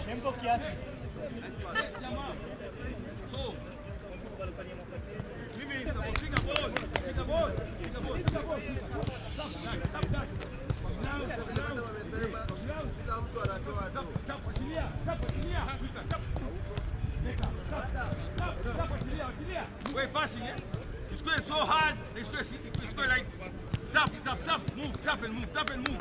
Tempo kiasi. We're passing, eh? It's going so hard, it's going like tap, move, tap and move, tap and move,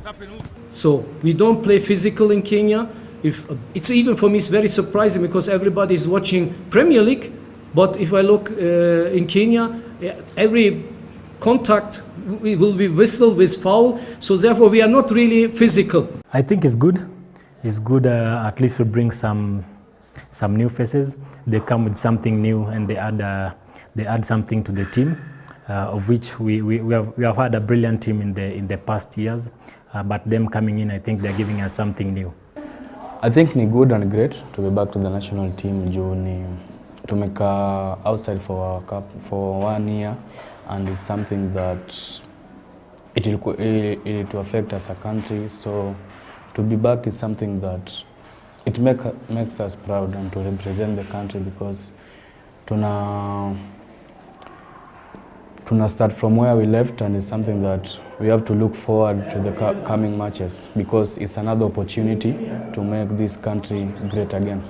tap and move. So we don't play physical in Kenya. It's even for me, it's very surprising because everybody is watching Premier League. But if I look in Kenya, every contact will be whistled with foul. So therefore, we are not really physical. I think it's good. It's good at least to bring some new faces. They come with something new and they add something to the team, of which we have had a brilliant team in the past years. But them coming in, I think they're giving us something new. I think ni good and great to be back to the national team. Juni tumeka outside for our cup for 1 year, and it's something that it will affect us as a country. So to be back is something that it makes us proud and to represent the country, because tuna start from where we left, and it's something that we have to look forward to the coming matches, because it's another opportunity to make this country great again.